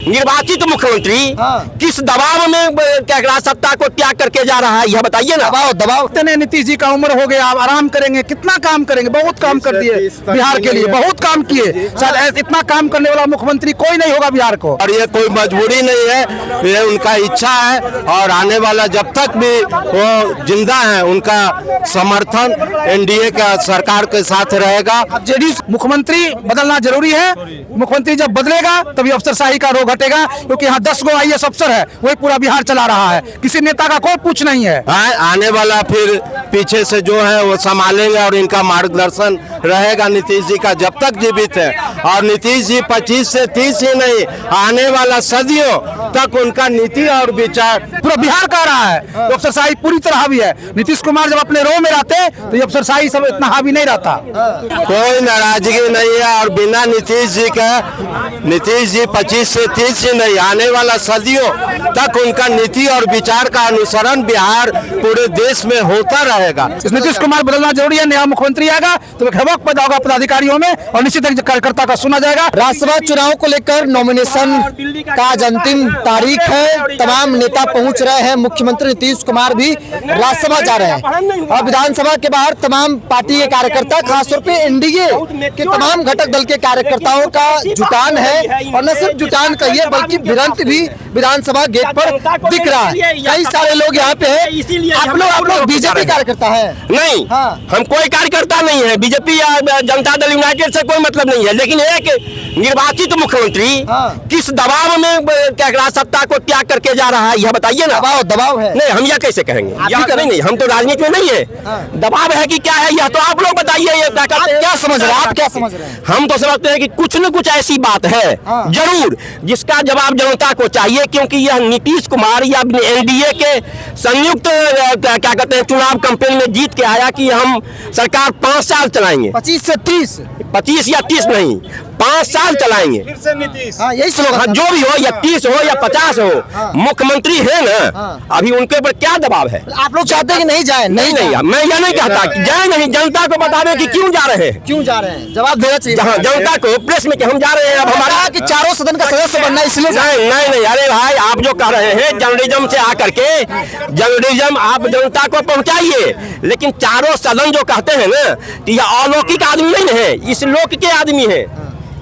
निर्वाचित मुख्यमंत्री किस दबाव में सत्ता को त्याग करके जा रहा है, यह बताइए ना। दबाव इतने नीतीश जी का उम्र हो गया, आप आराम करेंगे, कितना काम करेंगे, बहुत काम कर दिए बिहार के लिए, बहुत काम किए। शायद इतना काम करने वाला मुख्यमंत्री कोई नहीं होगा बिहार को। और ये कोई मजबूरी नहीं है, ये उनका इच्छा है और आने वाला जब तक भी वो जिंदा है उनका समर्थन एनडीए का सरकार के साथ रहेगा। जेडीयू मुख्यमंत्री बदलना जरूरी है। मुख्यमंत्री जब बदलेगा तभी अफसरशाही का रोग हटेगा, क्योंकि यहाँ 10 गो IAS अफसर है, वही पूरा बिहार चला रहा है, किसी नेता का कोई पूछ नहीं है। आने वाला फिर पीछे से जो है वो संभालेंगे और इनका मार्गदर्शन रहेगा नीतीश जी का जब तक जीवित है। और नीतीश जी 25 से 30 ही नहीं, आने वाला सदियों तक उनका नीति और विचार पूरा बिहार कह रहा है तो अफसरशाही पूरी तरह हावी है। नीतीश कुमार जब अपने रो में रहते तो ये अफसरशाही सब इतना हावी नहीं रहता। कोई नाराजगी नहीं है और बिना नीतीश जी का, नीतीश जी 25 से 30 ही नहीं, आने वाला सदियों तक उनका नीति और विचार का अनुसरण बिहार पूरे देश में होता रहेगा। नीतीश कुमार बदलना जरूरी है। नया मुख्यमंत्री आएगा तो एक हवक पैदा होगा पदाधिकारियों में और निश्चित कार्यकर्ता का सुना जाएगा। राज्यसभा चुनाव को लेकर नॉमिनेशन का आज अंतिम तारीख है। तमाम नेता पहुंच रहे हैं। मुख्यमंत्री नीतीश कुमार भी राज्यसभा जा रहे हैं और विधानसभा के बाहर तमाम पार्टी के कार्यकर्ता, खासतौर पे एनडीए के तमाम घटक दल के कार्यकर्ताओं का जुटान है। और न सिर्फ जुटान कहिए बल्कि भिड़ंत भी विधानसभा गेट पर दिख रहा है। कई सारे लोग यहाँ पे हैं। आप लोग बीजेपी कार्यकर्ता है? नहीं, हम कोई कार्यकर्ता नहीं है। बीजेपी या जनता दल यूनाइटेड से कोई मतलब नहीं है, लेकिन एक निर्वाचित मुख्यमंत्री किस दबाव में सत्ता को त्याग करके जा रहा है, यह बताइए ना। दबाव है? नहीं, हम यह कैसे कहेंगे? नहीं, हम तो राजनीति में नहीं है। दबाव है कि क्या है, यह तो आप लोग बताइए। ये क्या समझ रहे हैं? आप क्या समझ रहे हैं? हम तो समझते हैं कि कुछ न कुछ ऐसी बात है जरूर जिसका जवाब जनता को चाहिए, क्योंकि यह नीतीश कुमार या एनडीए के संयुक्त क्या कहते हैं चुनाव कैंपेन में जीत के आया कि हम सरकार 5 साल चलाएंगे। 25 से 30, 25 या 30 नहीं, 5 साल चलाएंगे। फिर से नीतीश, यही स्लोगन। जो भी हो, या 30 हो या 50 हो, मुख्यमंत्री है ना, अभी उनके ऊपर क्या दबाव है? आप लोग चाहते हैं कि नहीं जाए? नहीं, मैं यह नहीं कहता कि जाए नहीं, जनता को बतावे कि क्यों जा रहे हैं, क्यों जा रहे हैं, जवाब देना चाहिए जनता को प्रेस में कि हम जा रहे हैं। अब हमारा कि चारों सदन का सदस्य बनना, इसलिए नहीं, अरे भाई आप जो कह रहे हैं जर्नलिज्म से आकर के, जर्नलिज्म आप जनता को पहुंचाइए, लेकिन चारों सदन जो कहते हैं ना कि यह अलौकिक आदमी नहीं है, इस लोक के आदमी है।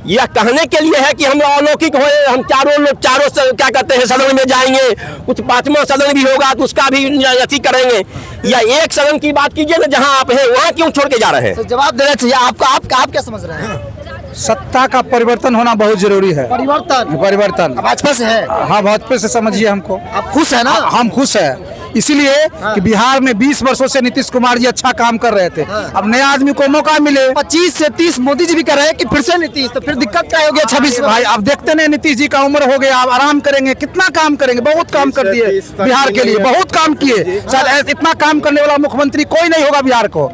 यह कहने के लिए है कि हम अलौकिक होए, हम चारों क्या कहते हैं सदन में जाएंगे, कुछ 5वां सदन भी होगा तो उसका भी अति करेंगे। या एक सदन की बात कीजिए ना, जहां आप हैं वहां क्यों छोड़ के जा रहे हैं? जवाब देना चाहिए आपको। आप क्या समझ रहे हैं? सत्ता का परिवर्तन होना बहुत जरूरी है। परिवर्तन भाजपा से है? हाँ, भाजपा से समझिए हमको। आप खुश है ना? हम खुश है इसीलिए कि बिहार में 20 वर्षों से नीतीश कुमार जी अच्छा काम कर रहे थे। अब नया आदमी को मौका मिले। 25 से 30 मोदी जी भी कर रहे हैं कि फिर से नीतीश, तो फिर दिक्कत क्या होगी? 26 भाई आप देखते नहीं, नीतीश जी का उम्र हो गया, आप आराम करेंगे, कितना काम करेंगे, बहुत काम कर दिए बिहार के लिए, बहुत काम किए। शायद इतना काम करने वाला मुख्यमंत्री कोई नहीं होगा बिहार को।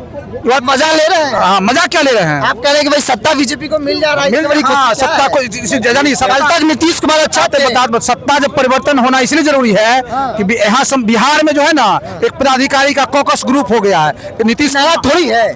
मजा ले रहे हैं? हाँ, मजा क्या ले रहे हैं? आप कह रहे हैं कि भाई सत्ता बीजेपी को मिल जा रहा है। हाँ, सत्ता को नीतीश कुमार अच्छा थे। सत्ता जब परिवर्तन होना इसलिए जरूरी है कि यहाँ बिहार में जो है ना एक पदाधिकारी का कॉकस ग्रुप हो गया है। नीतीश नया थोड़ी है,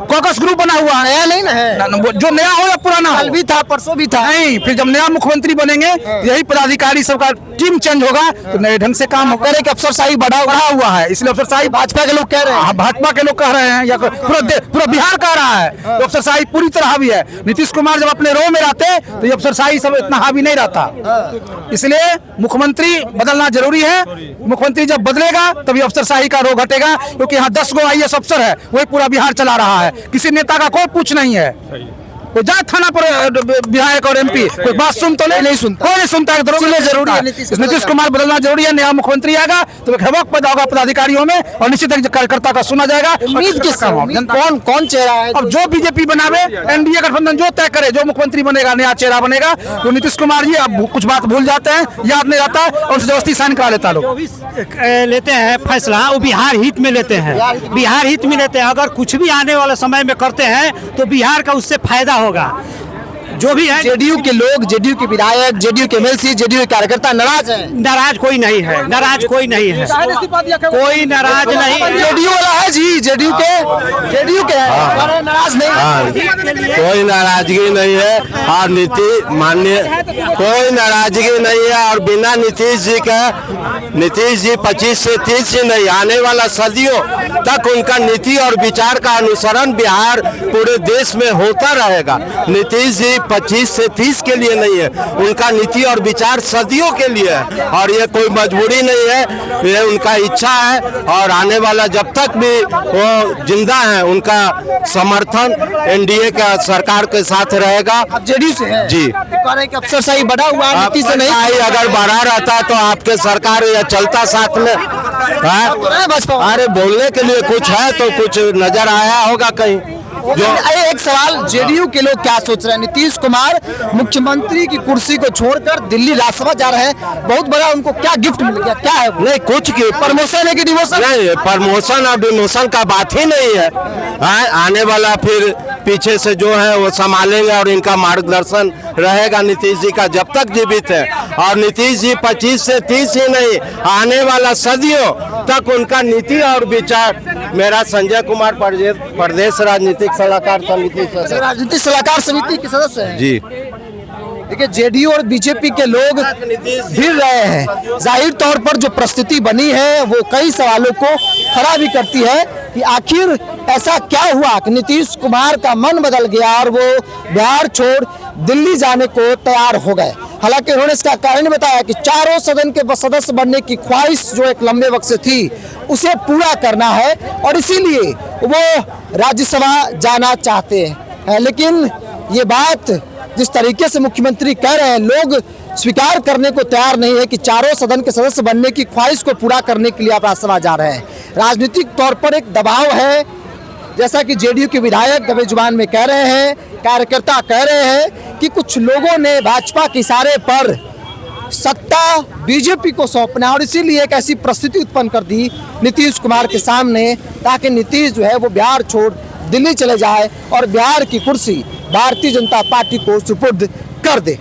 कॉकस ग्रुप बना हुआ है, नया नहीं ना है। जो नया हो या पुराना हो, कल भी था, परसों भी था। नहीं, फिर जब नया मुख्यमंत्री बनेंगे यही पदाधिकारी सबका टीम चेंज होगा तो नए ढंग से काम होगा। कि अफसरशाही बढ़ा हुआ है, इसलिए अफसरशाही भाजपा के लोग कह रहे हैं। भाजपा के लोग कह रहे हैं या पूरा बिहार कह रहा है तो अफसरशाही पूरी तरह हावी है। नीतीश कुमार जब अपने रो में रहते तो ये अफसरशाही सब इतना हावी नहीं रहता। इसलिए मुख्यमंत्री बदलना जरूरी है। मुख्यमंत्री जब बदलेगा तभी अफसरशाही का रोग हटेगा, क्योंकि यहाँ 10 गो IAS अफसर है, वही पूरा बिहार चला रहा है, किसी नेता का कोई पूछ नहीं है। कोई जाए थाना पर विधायक और MP कोई बात सुन तो नहीं सुनता, कोई नहीं सुनता है। जरूरी है नीतीश कुमार बदलना जरूरी है। नया मुख्यमंत्री आएगा तो एक हवक पैदा होगा पदाधिकारियों में और निश्चित कार्यकर्ता का सुना जाएगा। उम्मीद किसका? कौन चेहरा है? अब जो बीजेपी बनावे, एनडीए गठबंधन जो तय करे, जो मुख्यमंत्री बनेगा, नया चेहरा बनेगा। तो नीतीश कुमार जी अब कुछ बात भूल जाते हैं, याद नहीं रहता और उनसे जबरदस्ती साइन करा लेता लोग लेते हैं फैसला, वो बिहार हित में लेते हैं, बिहार हित में लेते हैं। अगर कुछ भी आने वाले समय में करते हैं तो बिहार का उससे फायदा होगा। जो भी है जेडीयू के लोग, जेडीयू के विधायक, जेडीयू के एमएलसी, जेडीयू के कार्यकर्ता नाराज हैं। नाराज कोई नहीं है, नाराज कोई नहीं है, कोई नाराज नहीं है। जेडीयू वाला है जी, जेडीयू के है, नाराज नहीं। कोई नाराजगी नहीं है और कोई नाराजगी नहीं है। और बिना नीतीश जी का, नीतीश जी 25 से 30 ही नहीं, आने वाला सदियों तक उनका नीति और विचार का अनुसरण बिहार पूरे देश में होता रहेगा। नीतीश जी 25 से 30 के लिए नहीं है, उनका नीति और विचार सदियों के लिए है और ये कोई मजबूरी नहीं है, ये उनका इच्छा है। और आने वाला जब तक भी वो जिंदा है, उनका समर्थन एनडीए का सरकार के साथ रहेगा। जेडीयू से है जी। अफसरशाही बढ़ा हुआ है, नीति से नहीं। अगर बढ़ा रहता तो आपके सरकार या चलता साथ में। अरे बोलने के लिए कुछ है तो कुछ नजर आया होगा कहीं। जो एक सवाल, जेडीयू के लोग क्या सोच रहे हैं? नीतीश कुमार मुख्यमंत्री की कुर्सी को छोड़कर दिल्ली राज्यसभा जा रहे हैं, बहुत बड़ा उनको क्या गिफ्ट मिल गया, क्या है? नहीं कुछ की प्रमोशन है कि डिमोशन? नहीं, प्रमोशन और डिमोशन का बात ही नहीं है। आने वाला फिर पीछे से जो है वो संभालेंगे और इनका मार्गदर्शन रहेगा नीतीश जी का जब तक जीवित है। और नीतीश जी 25 से 30 ही नहीं, आने वाला सदियों तक उनका नीति और विचार। मेरा संजय कुमार प्रदेश राजनीतिक सलाहकार समिति के सदस्य हैं जी। देखिए, जेडीयू और बीजेपी के लोग भिड़ रहे हैं। जाहिर तौर पर जो परिस्थिति बनी है वो कई सवालों को खड़ा भी करती है कि आखिर ऐसा क्या हुआ कि नीतीश कुमार का मन बदल गया और वो बिहार छोड़ दिल्ली जाने को तैयार हो गए। हालांकि उन्होंने इसका कारण बताया कि चारों सदन के सदस्य बनने की ख्वाहिश जो एक लंबे वक्त से थी उसे पूरा करना है और इसीलिए वो राज्यसभा जाना चाहते हैं। लेकिन ये बात जिस तरीके से मुख्यमंत्री कह रहे हैं, लोग स्वीकार करने को तैयार नहीं है कि चारों सदन के सदस्य बनने की ख्वाहिश को पूरा करने के लिए आप राज्यसभा जा रहे हैं। राजनीतिक तौर पर एक दबाव है, जैसा कि जेडीयू के विधायक दबे जुबान में कह रहे हैं, कार्यकर्ता कह रहे हैं कि कुछ लोगों ने भाजपा के इशारे पर सत्ता बीजेपी को सौंपना और इसीलिए एक ऐसी परिस्थिति उत्पन्न कर दी नीतीश कुमार के सामने, ताकि नीतीश जो है वो बिहार छोड़ दिल्ली चले जाए और बिहार की कुर्सी भारतीय जनता पार्टी को सुपुर्द कर दे।